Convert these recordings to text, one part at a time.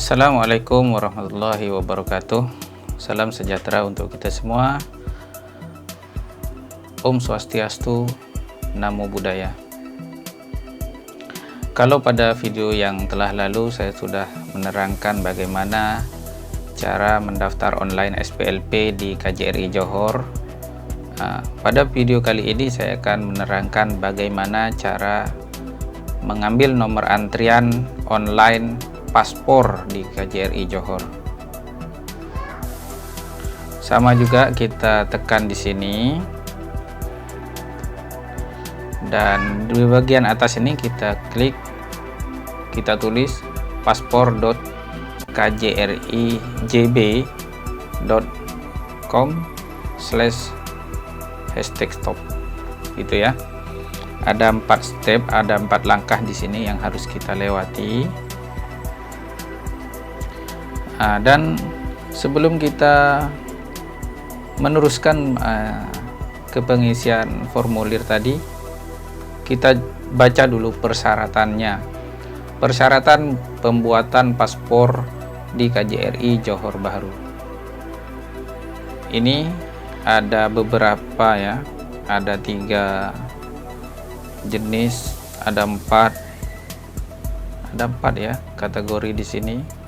Assalamualaikum warahmatullahi wabarakatuh. Salam sejahtera untuk kita semua. Om Swastiastu, Namo Buddhaya. Kalau pada video yang telah lalu saya sudah menerangkan bagaimana cara mendaftar online SPLP di KJRI Johor. Pada video kali ini saya akan menerangkan bagaimana cara mengambil nomor antrian online paspor di KJRI Johor. Sama juga kita tekan di sini, dan di bagian atas ini kita klik, kita tulis paspor.kjri.com/stop gitu ya. Ada 4 step, ada 4 langkah di sini yang harus kita lewati. Dan sebelum kita meneruskan ke pengisian formulir tadi, kita baca dulu persyaratannya. Persyaratan pembuatan paspor di KJRI Johor Bahru. Ini ada beberapa ya, ada 3 jenis, ada 4 ya kategori di sini.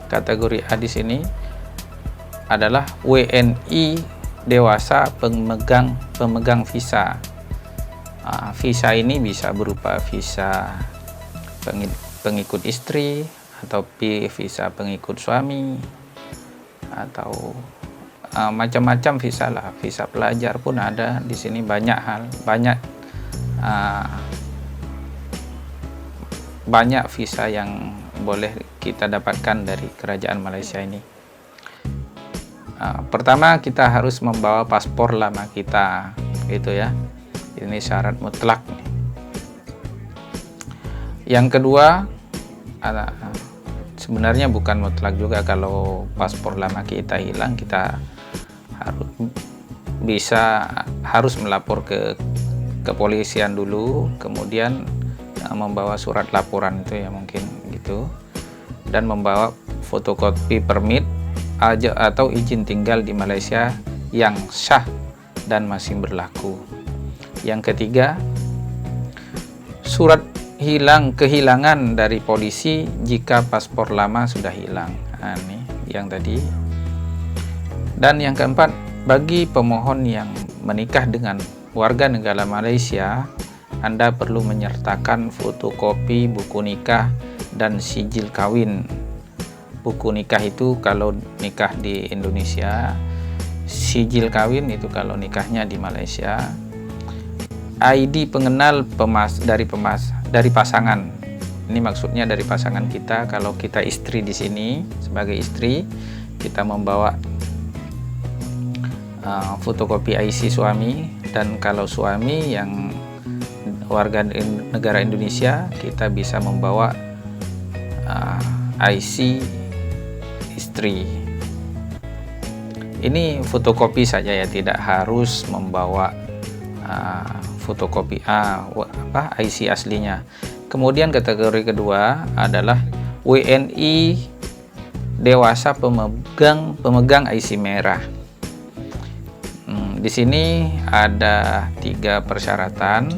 Kategori A di sini adalah WNI dewasa pemegang visa. Visa ini bisa berupa visa pengikut istri, atau visa pengikut suami, atau macam-macam visa lah. Visa pelajar pun ada di sini, banyak visa yang boleh kita dapatkan dari kerajaan Malaysia ini. Pertama, kita harus membawa paspor lama kita, gitu ya. Ini syarat mutlak. Yang kedua, sebenarnya bukan mutlak juga. Kalau paspor lama kita hilang, kita harus melapor ke kepolisian dulu, kemudian membawa surat laporan itu ya, mungkin gitu, dan membawa fotokopi permit atau izin tinggal di Malaysia yang sah dan masih berlaku. Yang ketiga, surat kehilangan dari polisi jika paspor lama sudah hilang. Ini yang tadi. Dan yang keempat, bagi pemohon yang menikah dengan warga negara Malaysia, Anda perlu menyertakan fotokopi buku nikah dan sijil kawin. Buku nikah itu kalau nikah di Indonesia, sijil kawin itu kalau nikahnya di Malaysia. ID pengenal dari pasangan. Ini maksudnya dari pasangan kita. Kalau kita istri di sini, sebagai istri, kita membawa fotokopi IC suami, dan kalau suami yang warga negara Indonesia, kita bisa membawa IC istri. Ini fotokopi saja ya, tidak harus membawa fotokopi IC aslinya. Kemudian kategori kedua adalah WNI dewasa pemegang IC merah. Di sini ada 3 persyaratan.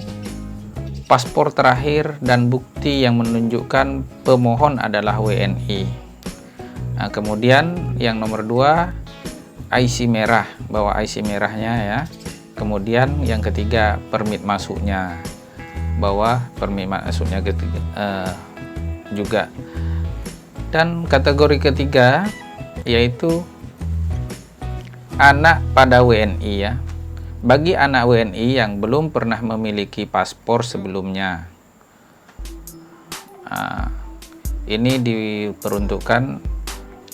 Paspor terakhir dan bukti yang menunjukkan pemohon adalah WNI. Kemudian yang nomor 2, IC merah, bawa IC merahnya ya. Kemudian yang ketiga, permit masuknya, bawa permit masuknya juga. Dan kategori ketiga yaitu anak pada WNI ya. Bagi anak WNI yang belum pernah memiliki paspor sebelumnya, ini diperuntukkan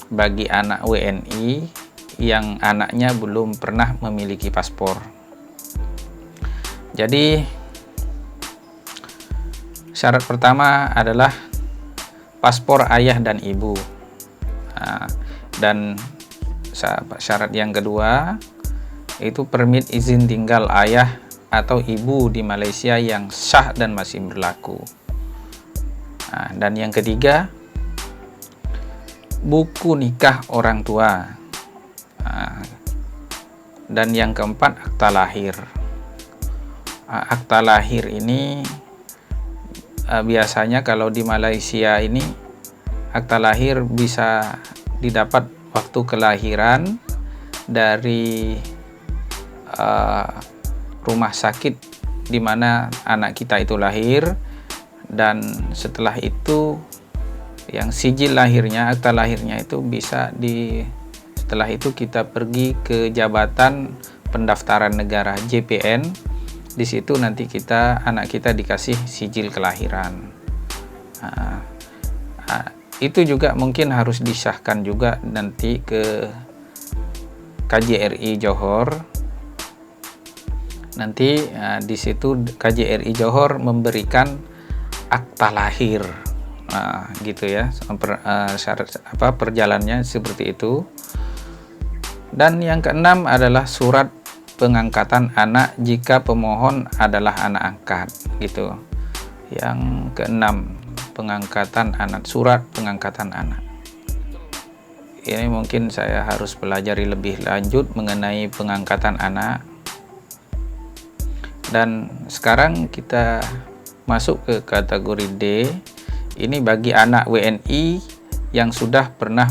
bagi anak WNI yang anaknya belum pernah memiliki paspor. Jadi syarat pertama adalah paspor ayah dan ibu. Dan syarat yang kedua itu permit izin tinggal ayah atau ibu di Malaysia yang sah dan masih berlaku. Dan yang ketiga, buku nikah orang tua. Dan yang keempat, akta lahir. Akta lahir ini biasanya kalau di Malaysia ini akta lahir bisa didapat waktu kelahiran dari rumah sakit di mana anak kita itu lahir, dan setelah itu yang sijil lahirnya, akta lahirnya itu bisa setelah itu kita pergi ke Jabatan Pendaftaran Negara JPN. Di situ nanti anak kita dikasih sijil kelahiran. Itu juga mungkin harus disahkan juga nanti ke KJRI Johor. Nanti di situ KJRI Johor memberikan akta lahir, gitu ya. Syarat perjalanannya seperti itu. Dan yang keenam adalah surat pengangkatan anak jika pemohon adalah anak angkat, gitu. Yang keenam, pengangkatan anak, surat pengangkatan anak. Ini mungkin saya harus pelajari lebih lanjut mengenai pengangkatan anak. Dan sekarang kita masuk ke kategori D. Ini bagi anak WNI yang sudah pernah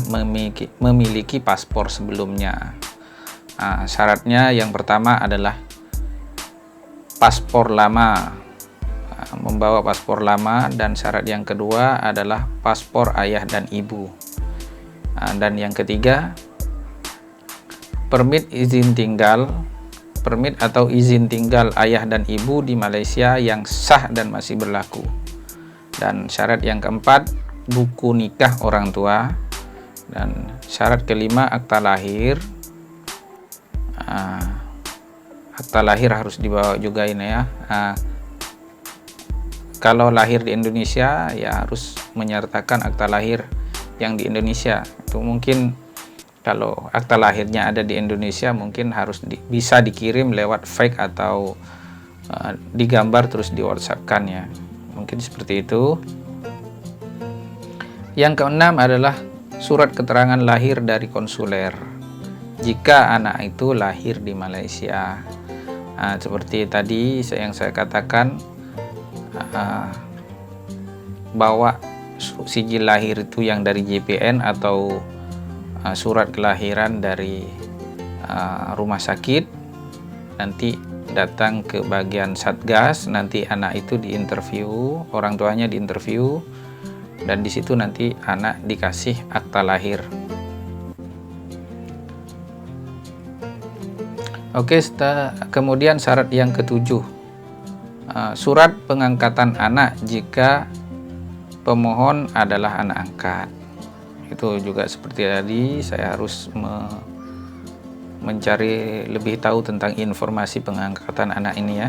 memiliki paspor sebelumnya. Syaratnya yang pertama adalah paspor lama, membawa paspor lama, dan syarat yang kedua adalah paspor ayah dan ibu. Dan yang ketiga, permit atau izin tinggal ayah dan ibu di Malaysia yang sah dan masih berlaku. Dan syarat yang keempat, buku nikah orang tua. Dan syarat kelima, akta lahir. Akta lahir harus dibawa juga ini ya. Kalau lahir di Indonesia ya harus menyertakan akta lahir yang di Indonesia. Itu mungkin kalau akta lahirnya ada di Indonesia mungkin harus bisa dikirim lewat fax atau digambar terus di WhatsApp-kan ya. Mungkin seperti itu. Yang keenam adalah surat keterangan lahir dari konsuler jika anak itu lahir di Malaysia. Seperti tadi yang saya katakan, bawa sijil lahir itu yang dari JPN atau surat kelahiran dari rumah sakit. Nanti datang ke bagian Satgas, nanti anak itu diinterview, orang tuanya diinterview, dan di situ nanti anak dikasih akta lahir. Oke, kemudian syarat yang ketujuh, surat pengangkatan anak jika pemohon adalah anak angkat. Itu juga seperti tadi, saya harus mencari lebih tahu tentang informasi pengangkatan anak ini ya.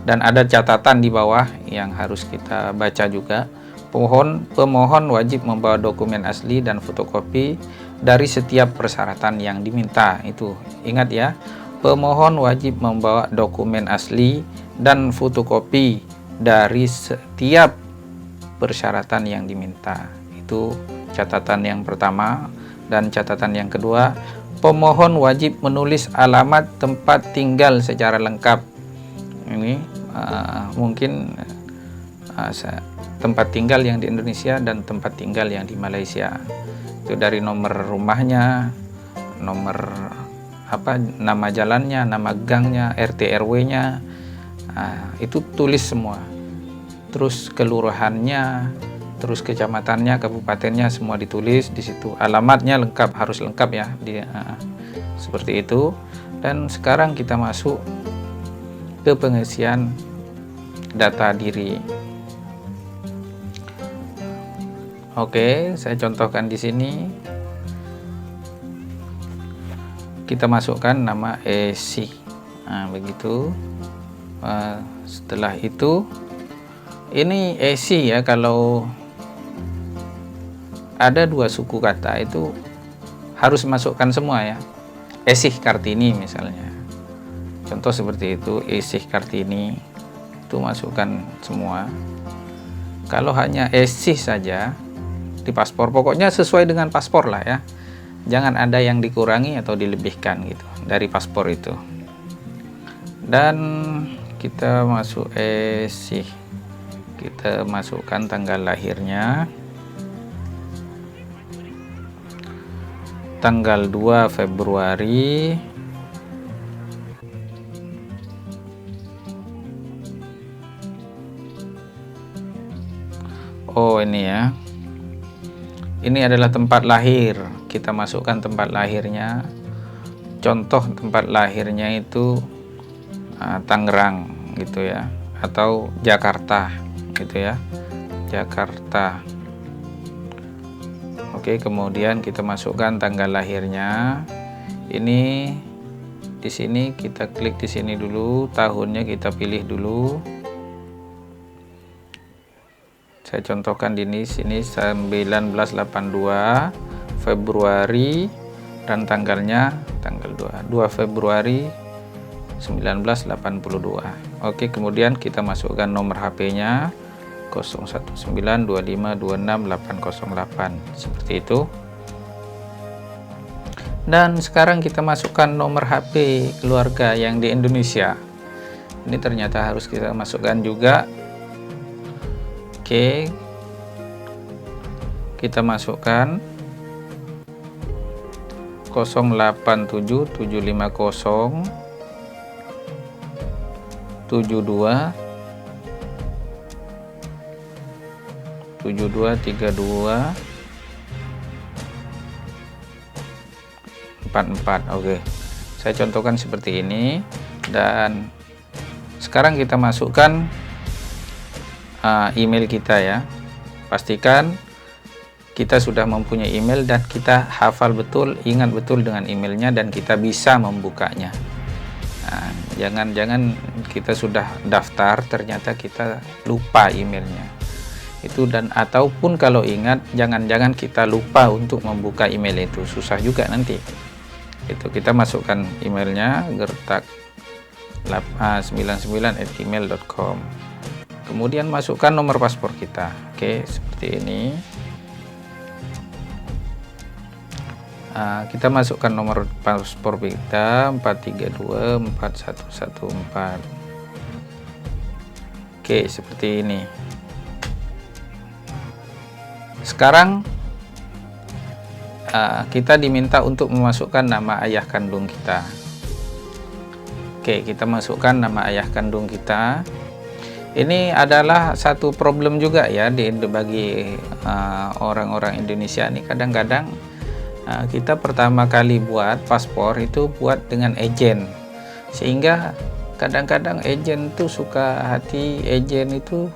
Dan ada catatan di bawah yang harus kita baca juga. Pemohon wajib membawa dokumen asli dan fotokopi dari setiap persyaratan yang diminta. Itu ingat ya, pemohon wajib membawa dokumen asli dan fotokopi dari setiap persyaratan yang diminta. Itu catatan yang pertama. Dan catatan yang kedua, pemohon wajib menulis alamat tempat tinggal secara lengkap. Ini mungkin tempat tinggal yang di Indonesia dan tempat tinggal yang di Malaysia. Itu dari nomor rumahnya, nomor nama jalannya, nama gangnya, RT RW-nya. Itu tulis semua. Terus kelurahannya, terus kecamatannya, kabupatennya, semua ditulis di situ. Alamatnya lengkap, harus lengkap ya. Seperti itu. Dan sekarang kita masuk ke pengisian data diri. Oke, saya contohkan di sini. Kita masukkan nama Esi. Begitu. Setelah itu, ini Esi ya, kalau ada dua suku kata itu harus masukkan semua ya. Esih Kartini misalnya. Contoh seperti itu, Esih Kartini, itu masukkan semua. Kalau hanya Esih saja, di paspor. Pokoknya sesuai dengan paspor lah ya. Jangan ada yang dikurangi atau dilebihkan gitu dari paspor itu. Dan kita masuk kita masukkan tanggal lahirnya. Tanggal 2 Februari. Oh, ini ya. Ini adalah tempat lahir. Kita masukkan tempat lahirnya. Contoh tempat lahirnya itu Tangerang gitu ya, atau Jakarta gitu ya. Jakarta. Oke, kemudian kita masukkan tanggal lahirnya. Ini di sini kita klik di sini dulu, tahunnya kita pilih dulu. Saya contohkan di sini 1982 Februari dan tanggalnya tanggal 2 Februari 1982. Oke, kemudian kita masukkan nomor HP-nya 019252688 seperti itu. Dan sekarang kita masukkan nomor HP keluarga yang di Indonesia. Ini ternyata harus kita masukkan juga. Oke, kita masukkan 087750 7232 44. Oke, saya contohkan seperti ini. Dan sekarang kita masukkan email kita ya. Pastikan kita sudah mempunyai email dan kita hafal betul, ingat betul dengan emailnya, dan kita bisa membukanya. Nah, jangan kita sudah daftar ternyata kita lupa emailnya itu. Dan ataupun kalau ingat, jangan kita lupa untuk membuka email itu, susah juga nanti. Itu kita masukkan emailnya gertak99@gmail.com. kemudian masukkan nomor paspor kita. Oke, seperti ini. Kita masukkan nomor paspor kita 4324114. Oke, seperti ini. Sekarang kita diminta untuk memasukkan nama ayah kandung kita. Oke, kita masukkan nama ayah kandung kita. Ini adalah satu problem juga ya bagi orang-orang Indonesia nih. Kadang-kadang kita pertama kali buat paspor itu buat dengan agen, sehingga kadang-kadang agen tuh suka hati, agen itu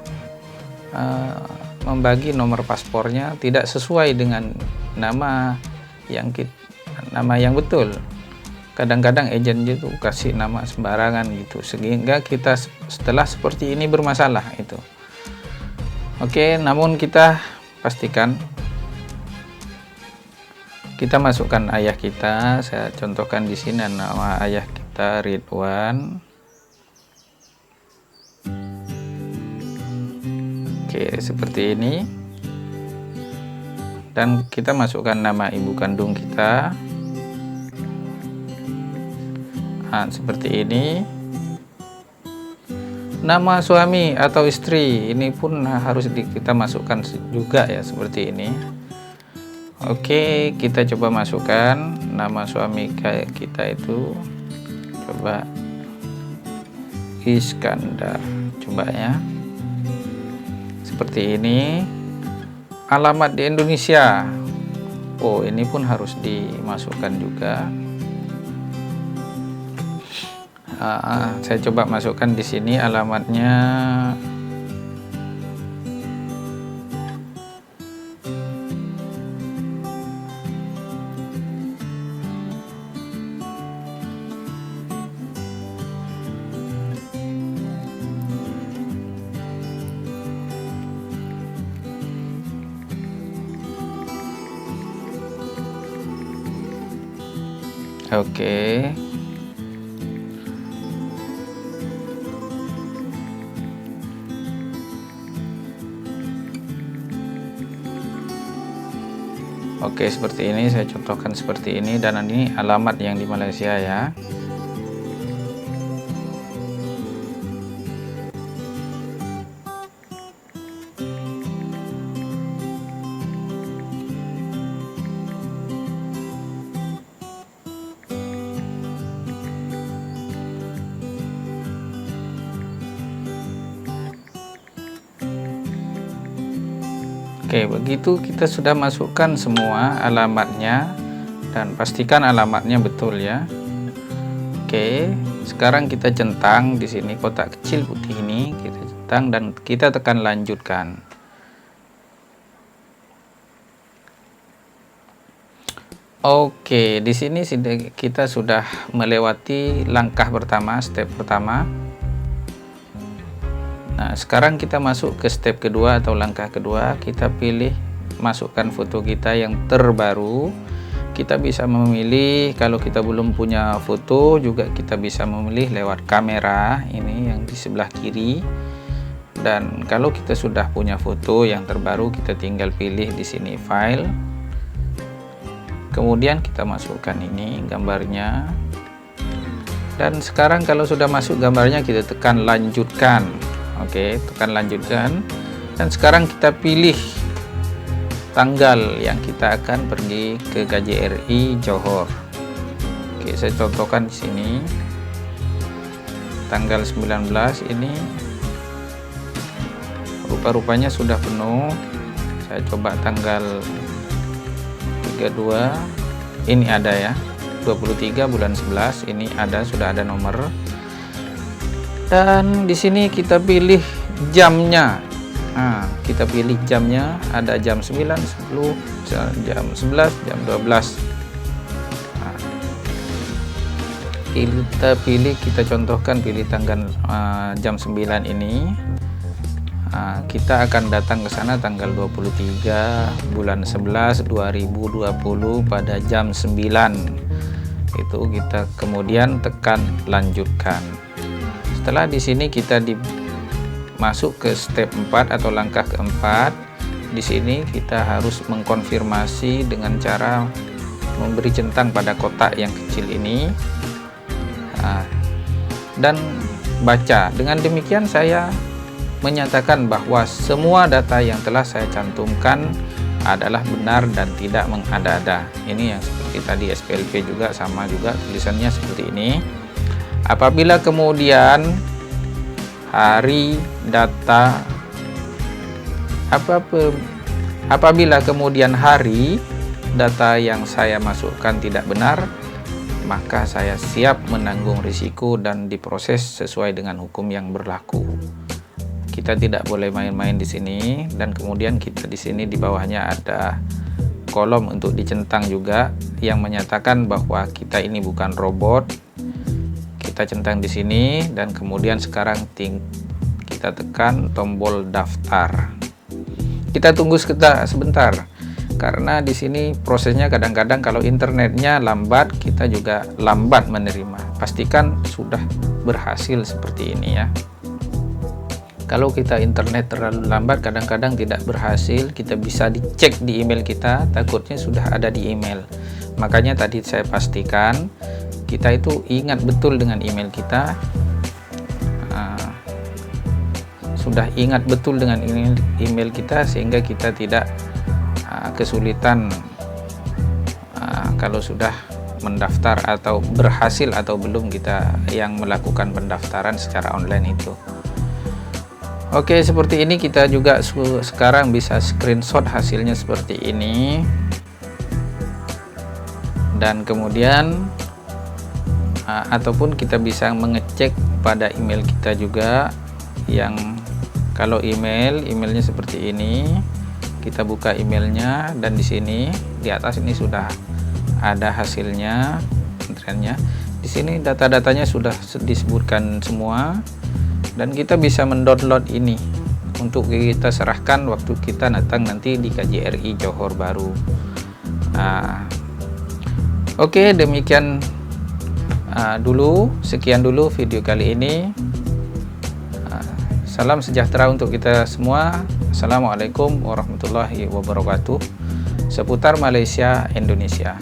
membagi nomor paspornya tidak sesuai dengan nama yang betul. Kadang-kadang agen itu kasih nama sembarangan gitu, sehingga kita setelah seperti ini bermasalah itu. Oke, namun kita pastikan kita masukkan ayah kita. Saya contohkan di sini nama ayah kita Ridwan. Oke, seperti ini. Dan kita masukkan nama ibu kandung kita. Seperti ini. Nama suami atau istri ini pun harus kita masukkan juga ya, seperti ini. Oke, kita coba masukkan nama suami kita itu, coba Iskandar, coba ya, seperti ini. Alamat di Indonesia, oh ini pun harus dimasukkan juga. Saya coba masukkan di sini alamatnya. Oke. Oke, seperti ini saya contohkan seperti ini, dan ini alamat yang di Malaysia ya. Oke, begitu kita sudah masukkan semua alamatnya, dan pastikan alamatnya betul ya. Oke, sekarang kita centang di sini kotak kecil putih ini, kita centang dan kita tekan lanjutkan. Oke, di sini kita sudah melewati langkah pertama, step pertama. Nah, sekarang kita masuk ke step kedua atau langkah kedua. Kita pilih masukkan foto kita yang terbaru. Kita bisa memilih, kalau kita belum punya foto juga kita bisa memilih lewat kamera ini yang di sebelah kiri. Dan kalau kita sudah punya foto yang terbaru, kita tinggal pilih di sini file. Kemudian kita masukkan ini gambarnya. Dan sekarang kalau sudah masuk gambarnya, kita tekan lanjutkan. Oke, tekan lanjutkan, dan sekarang kita pilih tanggal yang kita akan pergi ke KJRI Johor. Oke, saya contohkan di sini tanggal 19 ini. Rupa-rupanya sudah penuh. Saya coba tanggal 32. Ini ada ya. 23 bulan 11 ini ada, sudah ada nomor. Dan di sini kita pilih jamnya. Nah, kita pilih jamnya, ada jam 9, 10, jam 11, jam 12. Nah, kita contohkan pilih tanggal jam 9 ini. Nah, kita akan datang ke sana tanggal 23 bulan 11 2020 pada jam 9. Itu kita kemudian tekan lanjutkan. Setelah di sini kita masuk ke step 4 atau langkah keempat. Di sini kita harus mengkonfirmasi dengan cara memberi centang pada kotak yang kecil ini, dan baca. Dengan demikian saya menyatakan bahwa semua data yang telah saya cantumkan adalah benar dan tidak mengada-ada. Ini yang seperti tadi SPLP juga sama juga tulisannya seperti ini. Apabila kemudian apabila kemudian hari data yang saya masukkan tidak benar, maka saya siap menanggung risiko dan diproses sesuai dengan hukum yang berlaku. Kita tidak boleh main-main di sini, dan kemudian kita di sini di bawahnya ada kolom untuk dicentang juga yang menyatakan bahwa kita ini bukan robot. Kita centang di sini, dan kemudian sekarang kita tekan tombol daftar. Kita tunggu sebentar karena di sini prosesnya kadang-kadang kalau internetnya lambat, kita juga lambat menerima. Pastikan sudah berhasil seperti ini ya. Kalau kita internet terlalu lambat, kadang-kadang tidak berhasil. Kita bisa dicek di email kita, takutnya sudah ada di email. Makanya tadi saya pastikan kita itu ingat betul dengan email kita, sudah ingat betul dengan email kita, sehingga kita tidak kesulitan kalau sudah mendaftar atau berhasil atau belum kita yang melakukan pendaftaran secara online itu. Oke, seperti ini kita juga sekarang bisa screenshot hasilnya seperti ini, dan kemudian ataupun kita bisa mengecek pada email kita juga. Yang kalau emailnya seperti ini, kita buka emailnya, dan di sini di atas ini sudah ada hasilnya, trennya. Di sini data-datanya sudah disebutkan semua, dan kita bisa mendownload ini untuk kita serahkan waktu kita datang nanti di KJRI Johor Bahru. Oke, demikian sekian dulu video kali ini. Salam sejahtera untuk kita semua. Assalamualaikum warahmatullahi wabarakatuh. seputar Malaysia, Indonesia.